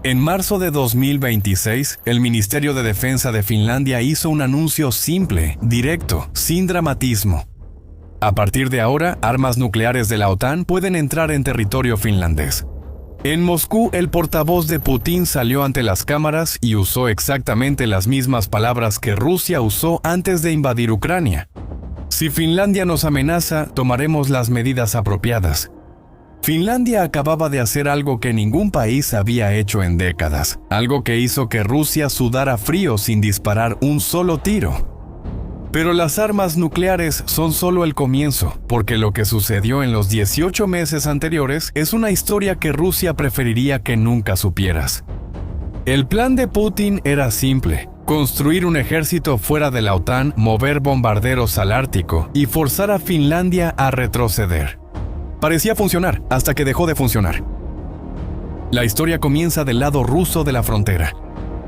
En marzo de 2026, el Ministerio de Defensa de Finlandia hizo un anuncio simple, directo, sin dramatismo. A partir de ahora, armas nucleares de la OTAN pueden entrar en territorio finlandés. En Moscú, el portavoz de Putin salió ante las cámaras y usó exactamente las mismas palabras que Rusia usó antes de invadir Ucrania. Si Finlandia nos amenaza, tomaremos las medidas apropiadas. Finlandia acababa de hacer algo que ningún país había hecho en décadas, algo que hizo que Rusia sudara frío sin disparar un solo tiro. Pero las armas nucleares son solo el comienzo, porque lo que sucedió en los 18 meses anteriores es una historia que Rusia preferiría que nunca supieras. El plan de Putin era simple: construir un ejército fuera de la OTAN, mover bombarderos al Ártico y forzar a Finlandia a retroceder. Parecía funcionar, hasta que dejó de funcionar. La historia comienza del lado ruso de la frontera.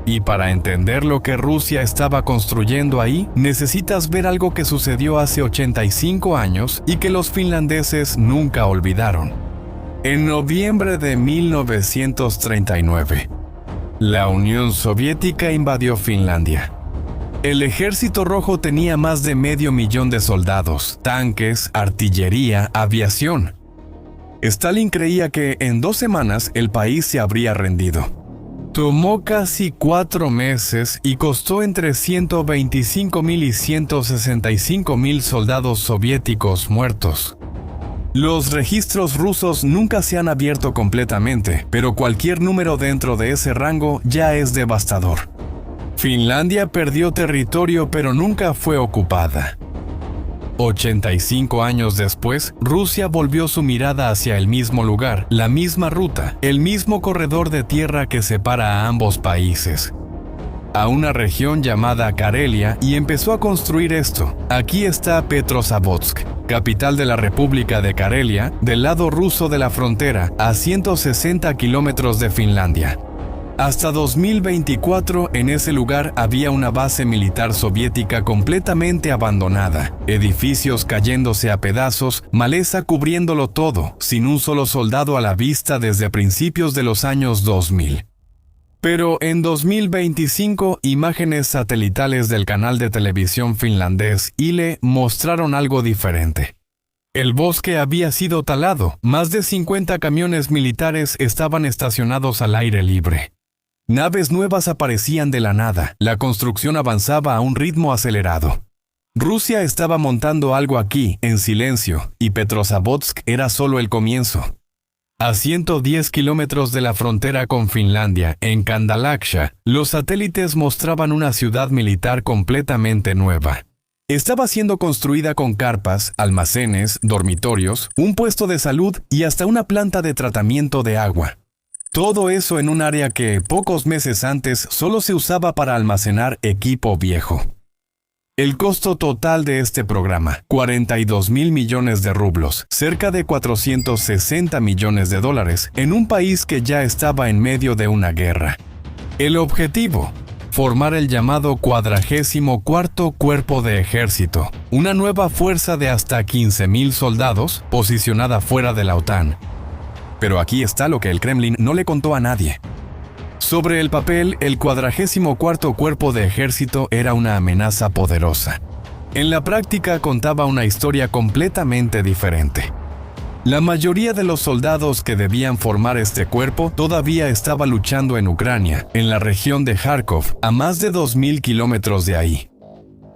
Y para entender lo que Rusia estaba construyendo ahí, necesitas ver algo que sucedió hace 85 años y que los finlandeses nunca olvidaron. En noviembre de 1939, la Unión Soviética invadió Finlandia. El Ejército Rojo tenía más de 500,000 de soldados, tanques, artillería, aviación. Stalin creía que en 2 semanas el país se habría rendido. Tomó casi 4 meses y costó entre 125,000 y 165,000 soldados soviéticos muertos. Los registros rusos nunca se han abierto completamente, pero cualquier número dentro de ese rango ya es devastador. Finlandia perdió territorio, pero nunca fue ocupada. 85 años después, Rusia volvió su mirada hacia el mismo lugar, la misma ruta, el mismo corredor de tierra que separa a ambos países, a una región llamada Karelia, y empezó a construir esto. Aquí está Petrozavodsk, capital de la República de Karelia, del lado ruso de la frontera, a 160 kilómetros de Finlandia. Hasta 2024, en ese lugar había una base militar soviética completamente abandonada, edificios cayéndose a pedazos, maleza cubriéndolo todo, sin un solo soldado a la vista desde principios de los años 2000. Pero en 2025, imágenes satelitales del canal de televisión finlandés Yle mostraron algo diferente. El bosque había sido talado, más de 50 camiones militares estaban estacionados al aire libre. Naves nuevas aparecían de la nada, la construcción avanzaba a un ritmo acelerado. Rusia estaba montando algo aquí, en silencio, y Petrozavodsk era solo el comienzo. A 110 kilómetros de la frontera con Finlandia, en Kandalaksha, los satélites mostraban una ciudad militar completamente nueva. Estaba siendo construida con carpas, almacenes, dormitorios, un puesto de salud y hasta una planta de tratamiento de agua. Todo eso en un área que, pocos meses antes, solo se usaba para almacenar equipo viejo. El costo total de este programa, 42,000 millones de rublos, cerca de 460 millones de dólares, en un país que ya estaba en medio de una guerra. El objetivo: formar el llamado 44º Cuerpo de Ejército, una nueva fuerza de hasta 15,000 soldados, posicionada fuera de la OTAN. Pero aquí está lo que el Kremlin no le contó a nadie. Sobre el papel, el 44º Cuerpo de Ejército era una amenaza poderosa. En la práctica contaba una historia completamente diferente. La mayoría de los soldados que debían formar este cuerpo todavía estaba luchando en Ucrania, en la región de Kharkov, a más de 2,000 kilómetros de ahí.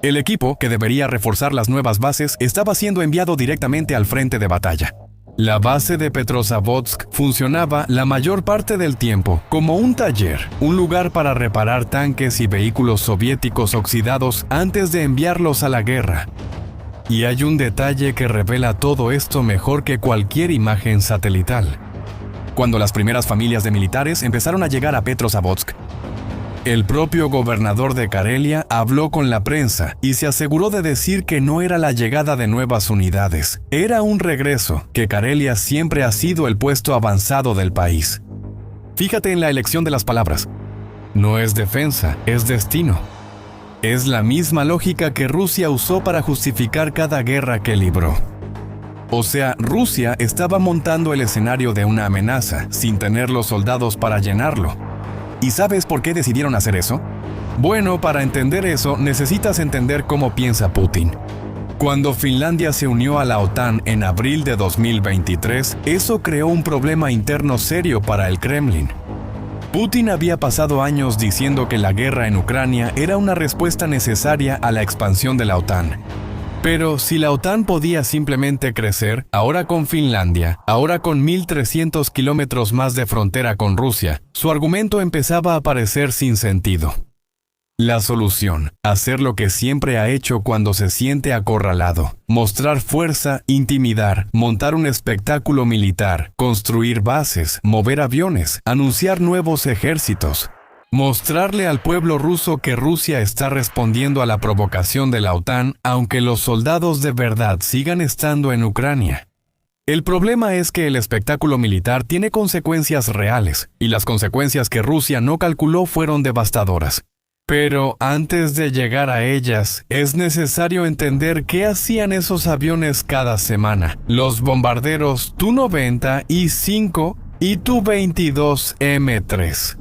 El equipo, que debería reforzar las nuevas bases, estaba siendo enviado directamente al frente de batalla. La base de Petrozavodsk funcionaba la mayor parte del tiempo como un taller, un lugar para reparar tanques y vehículos soviéticos oxidados antes de enviarlos a la guerra. Y hay un detalle que revela todo esto mejor que cualquier imagen satelital. Cuando las primeras familias de militares empezaron a llegar a Petrozavodsk, el propio gobernador de Karelia habló con la prensa y se aseguró de decir que no era la llegada de nuevas unidades, era un regreso, que Karelia siempre ha sido el puesto avanzado del país. Fíjate en la elección de las palabras. No es defensa, es destino. Es la misma lógica que Rusia usó para justificar cada guerra que libró. O sea, Rusia estaba montando el escenario de una amenaza, sin tener los soldados para llenarlo. ¿Y sabes por qué decidieron hacer eso? Bueno, para entender eso, necesitas entender cómo piensa Putin. Cuando Finlandia se unió a la OTAN en abril de 2023, eso creó un problema interno serio para el Kremlin. Putin había pasado años diciendo que la guerra en Ucrania era una respuesta necesaria a la expansión de la OTAN. Pero si la OTAN podía simplemente crecer, ahora con Finlandia, ahora con 1.300 kilómetros más de frontera con Rusia, su argumento empezaba a parecer sin sentido. La solución, hacer lo que siempre ha hecho cuando se siente acorralado, mostrar fuerza, intimidar, montar un espectáculo militar, construir bases, mover aviones, anunciar nuevos ejércitos. Mostrarle al pueblo ruso que Rusia está respondiendo a la provocación de la OTAN, aunque los soldados de verdad sigan estando en Ucrania. El problema es que el espectáculo militar tiene consecuencias reales, y las consecuencias que Rusia no calculó fueron devastadoras. Pero antes de llegar a ellas, es necesario entender qué hacían esos aviones cada semana. Los bombarderos Tu-90 I-5 y Tu-22M3.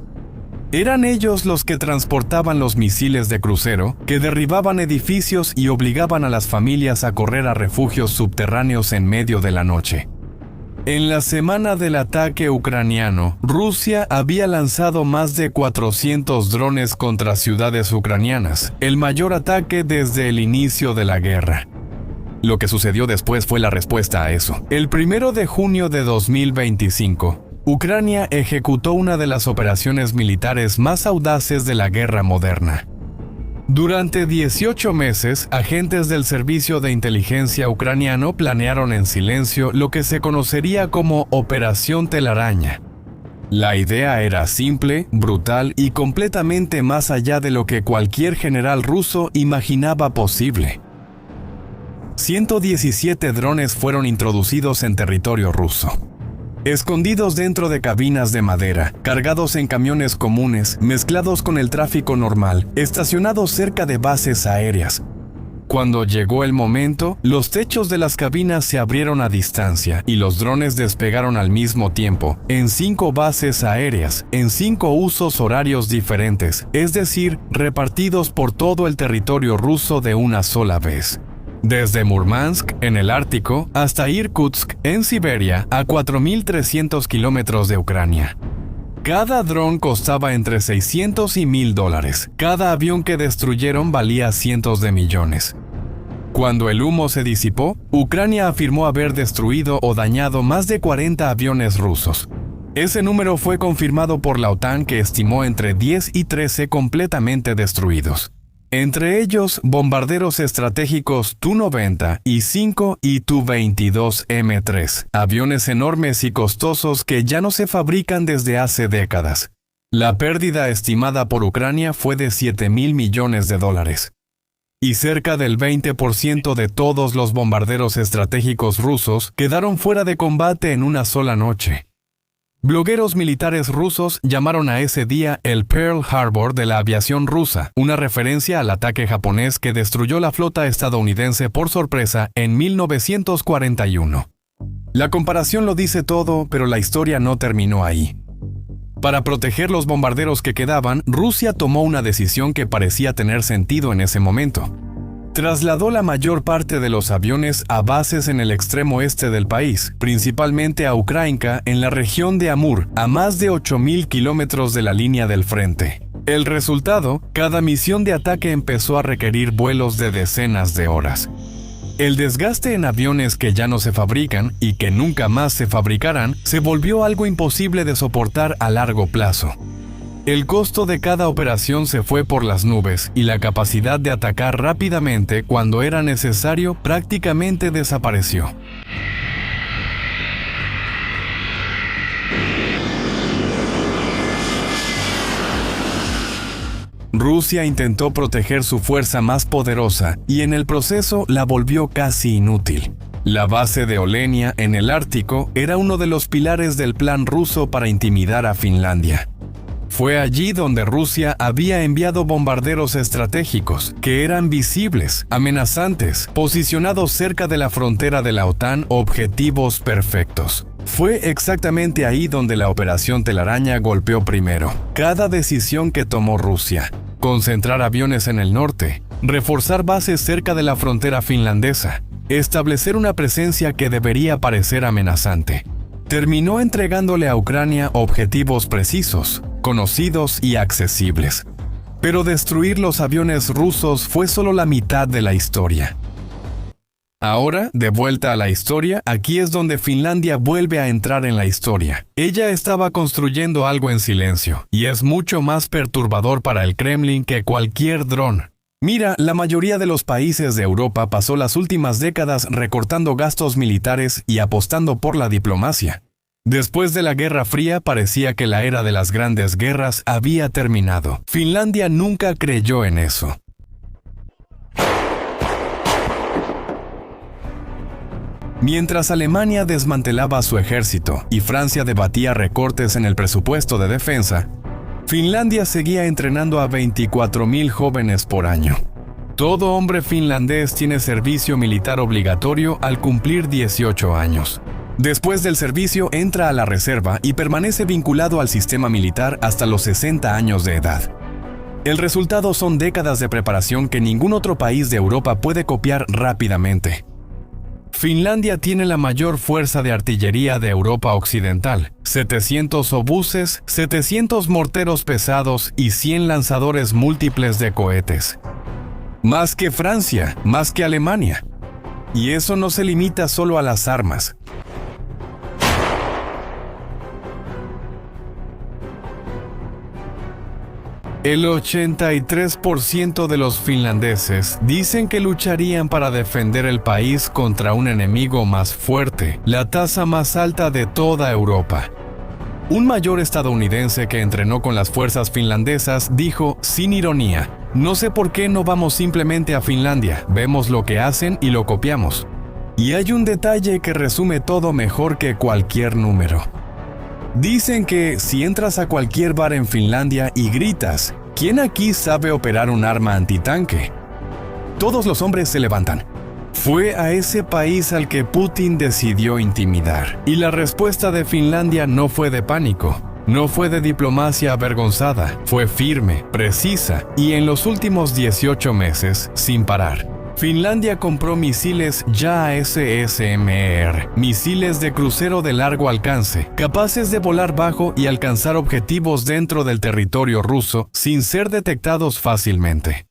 Eran ellos los que transportaban los misiles de crucero, que derribaban edificios y obligaban a las familias a correr a refugios subterráneos en medio de la noche. En la semana del ataque ucraniano, Rusia había lanzado más de 400 drones contra ciudades ucranianas, el mayor ataque desde el inicio de la guerra. Lo que sucedió después fue la respuesta a eso. El 1 de junio de 2025, Ucrania ejecutó una de las operaciones militares más audaces de la guerra moderna. Durante 18 meses, agentes del servicio de inteligencia ucraniano planearon en silencio lo que se conocería como Operación Telaraña. La idea era simple, brutal y completamente más allá de lo que cualquier general ruso imaginaba posible. 117 drones fueron introducidos en territorio ruso. Escondidos dentro de cabinas de madera, cargados en camiones comunes, mezclados con el tráfico normal, estacionados cerca de bases aéreas. Cuando llegó el momento, los techos de las cabinas se abrieron a distancia y los drones despegaron al mismo tiempo, en 5 bases aéreas, en 5 usos horarios diferentes, es decir, repartidos por todo el territorio ruso de una sola vez. Desde Murmansk, en el Ártico, hasta Irkutsk, en Siberia, a 4.300 kilómetros de Ucrania. Cada dron costaba entre $600 y $1,000. Cada avión que destruyeron valía cientos de millones. Cuando el humo se disipó, Ucrania afirmó haber destruido o dañado más de 40 aviones rusos. Ese número fue confirmado por la OTAN, que estimó entre 10 y 13 completamente destruidos. Entre ellos, bombarderos estratégicos Tu-90 I-5 y Tu-22M3, aviones enormes y costosos que ya no se fabrican desde hace décadas. La pérdida estimada por Ucrania fue de $7,000 millones. Y cerca del 20% de todos los bombarderos estratégicos rusos quedaron fuera de combate en una sola noche. Blogueros militares rusos llamaron a ese día el Pearl Harbor de la aviación rusa, una referencia al ataque japonés que destruyó la flota estadounidense por sorpresa en 1941. La comparación lo dice todo, pero la historia no terminó ahí. Para proteger los bombarderos que quedaban, Rusia tomó una decisión que parecía tener sentido en ese momento. Trasladó la mayor parte de los aviones a bases en el extremo este del país, principalmente a Ukrainka, en la región de Amur, a más de 8,000 kilómetros de la línea del frente. El resultado, cada misión de ataque empezó a requerir vuelos de decenas de horas. El desgaste en aviones que ya no se fabrican y que nunca más se fabricarán se volvió algo imposible de soportar a largo plazo. El costo de cada operación se fue por las nubes y la capacidad de atacar rápidamente cuando era necesario prácticamente desapareció. Rusia intentó proteger su fuerza más poderosa y en el proceso la volvió casi inútil. La base de Olenia en el Ártico era uno de los pilares del plan ruso para intimidar a Finlandia. Fue allí donde Rusia había enviado bombarderos estratégicos, que eran visibles, amenazantes, posicionados cerca de la frontera de la OTAN, objetivos perfectos. Fue exactamente ahí donde la Operación Telaraña golpeó primero. Cada decisión que tomó Rusia, concentrar aviones en el norte, reforzar bases cerca de la frontera finlandesa, establecer una presencia que debería parecer amenazante, terminó entregándole a Ucrania objetivos precisos, conocidos y accesibles. Pero destruir los aviones rusos fue solo la mitad de la historia. Ahora, de vuelta a la historia, aquí es donde Finlandia vuelve a entrar en la historia. Ella estaba construyendo algo en silencio, y es mucho más perturbador para el Kremlin que cualquier dron. Mira, la mayoría de los países de Europa pasó las últimas décadas recortando gastos militares y apostando por la diplomacia. Después de la Guerra Fría parecía que la era de las grandes guerras había terminado. Finlandia nunca creyó en eso. Mientras Alemania desmantelaba su ejército y Francia debatía recortes en el presupuesto de defensa, Finlandia seguía entrenando a 24,000 jóvenes por año. Todo hombre finlandés tiene servicio militar obligatorio al cumplir 18 años. Después del servicio entra a la reserva y permanece vinculado al sistema militar hasta los 60 años de edad. El resultado son décadas de preparación que ningún otro país de Europa puede copiar rápidamente. Finlandia tiene la mayor fuerza de artillería de Europa Occidental, 700 obuses, 700 morteros pesados y 100 lanzadores múltiples de cohetes. Más que Francia, más que Alemania. Y eso no se limita solo a las armas. El 83% de los finlandeses dicen que lucharían para defender el país contra un enemigo más fuerte, la tasa más alta de toda Europa. Un mayor estadounidense que entrenó con las fuerzas finlandesas dijo, sin ironía, "No sé por qué no vamos simplemente a Finlandia, vemos lo que hacen y lo copiamos". Y hay un detalle que resume todo mejor que cualquier número. Dicen que si entras a cualquier bar en Finlandia y gritas, ¿quién aquí sabe operar un arma antitanque?, todos los hombres se levantan. Fue a ese país al que Putin decidió intimidar. Y la respuesta de Finlandia no fue de pánico, no fue de diplomacia avergonzada, fue firme, precisa y en los últimos 18 meses, sin parar. Finlandia compró misiles JASSMR, misiles de crucero de largo alcance, capaces de volar bajo y alcanzar objetivos dentro del territorio ruso sin ser detectados fácilmente.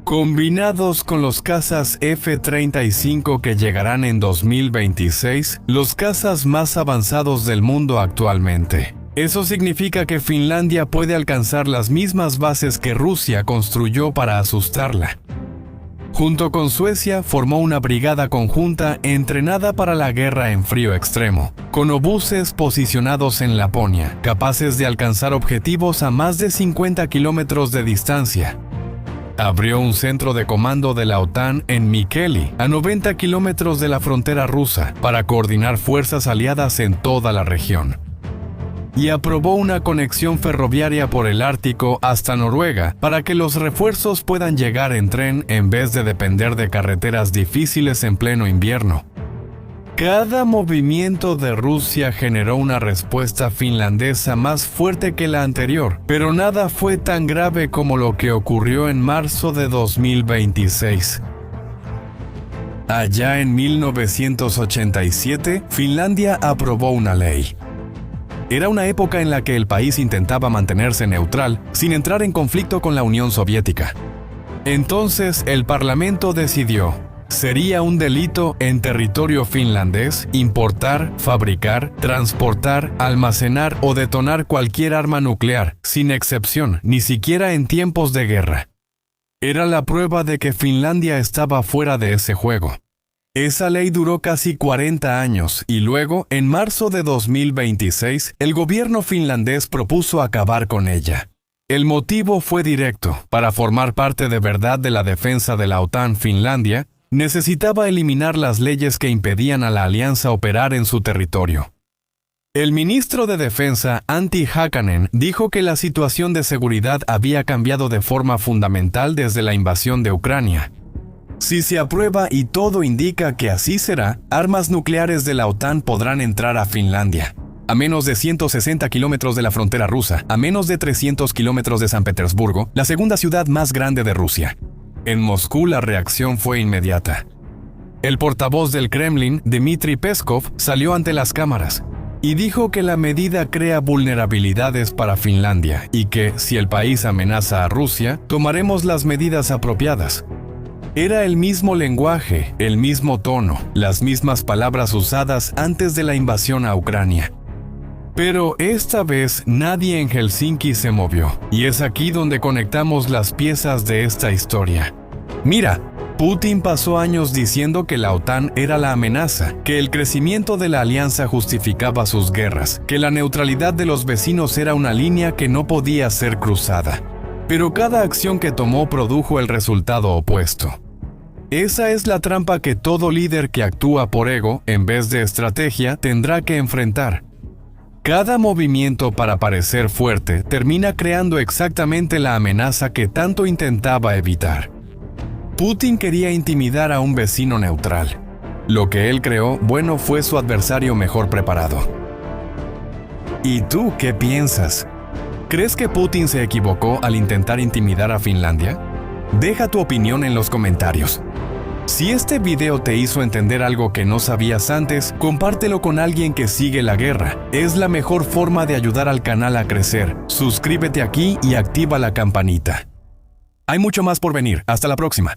Combinados con los cazas F-35 que llegarán en 2026, los cazas más avanzados del mundo actualmente. Eso significa que Finlandia puede alcanzar las mismas bases que Rusia construyó para asustarla. Junto con Suecia, formó una brigada conjunta entrenada para la guerra en frío extremo, con obuses posicionados en Laponia, capaces de alcanzar objetivos a más de 50 kilómetros de distancia. Abrió un centro de comando de la OTAN en Mikkeli, a 90 kilómetros de la frontera rusa, para coordinar fuerzas aliadas en toda la región. Y aprobó una conexión ferroviaria por el Ártico hasta Noruega para que los refuerzos puedan llegar en tren en vez de depender de carreteras difíciles en pleno invierno. Cada movimiento de Rusia generó una respuesta finlandesa más fuerte que la anterior, pero nada fue tan grave como lo que ocurrió en marzo de 2026. Allá en 1987, Finlandia aprobó una ley. Era una época en la que el país intentaba mantenerse neutral sin entrar en conflicto con la Unión Soviética. Entonces el Parlamento decidió: sería un delito en territorio finlandés importar, fabricar, transportar, almacenar o detonar cualquier arma nuclear, sin excepción, ni siquiera en tiempos de guerra. Era la prueba de que Finlandia estaba fuera de ese juego. Esa ley duró casi 40 años y luego, en marzo de 2026, el gobierno finlandés propuso acabar con ella. El motivo fue directo: para formar parte de verdad de la defensa de la OTAN, Finlandia necesitaba eliminar las leyes que impedían a la alianza operar en su territorio. El ministro de Defensa, Antti Hakanen, dijo que la situación de seguridad había cambiado de forma fundamental desde la invasión de Ucrania. Si se aprueba y todo indica que así será, armas nucleares de la OTAN podrán entrar a Finlandia. A menos de 160 kilómetros de la frontera rusa, a menos de 300 kilómetros de San Petersburgo, la segunda ciudad más grande de Rusia. En Moscú la reacción fue inmediata. El portavoz del Kremlin, Dmitry Peskov, salió ante las cámaras y dijo que la medida crea vulnerabilidades para Finlandia y que, si el país amenaza a Rusia, tomaremos las medidas apropiadas. Era el mismo lenguaje, el mismo tono, las mismas palabras usadas antes de la invasión a Ucrania. Pero esta vez nadie en Helsinki se movió, y es aquí donde conectamos las piezas de esta historia. Mira, Putin pasó años diciendo que la OTAN era la amenaza, que el crecimiento de la alianza justificaba sus guerras, que la neutralidad de los vecinos era una línea que no podía ser cruzada. Pero cada acción que tomó produjo el resultado opuesto. Esa es la trampa que todo líder que actúa por ego, en vez de estrategia, tendrá que enfrentar. Cada movimiento para parecer fuerte termina creando exactamente la amenaza que tanto intentaba evitar. Putin quería intimidar a un vecino neutral. Lo que él creó, bueno, fue su adversario mejor preparado. ¿Y tú qué piensas? ¿Crees que Putin se equivocó al intentar intimidar a Finlandia? Deja tu opinión en los comentarios. Si este video te hizo entender algo que no sabías antes, compártelo con alguien que sigue la guerra. Es la mejor forma de ayudar al canal a crecer. Suscríbete aquí y activa la campanita. Hay mucho más por venir. Hasta la próxima.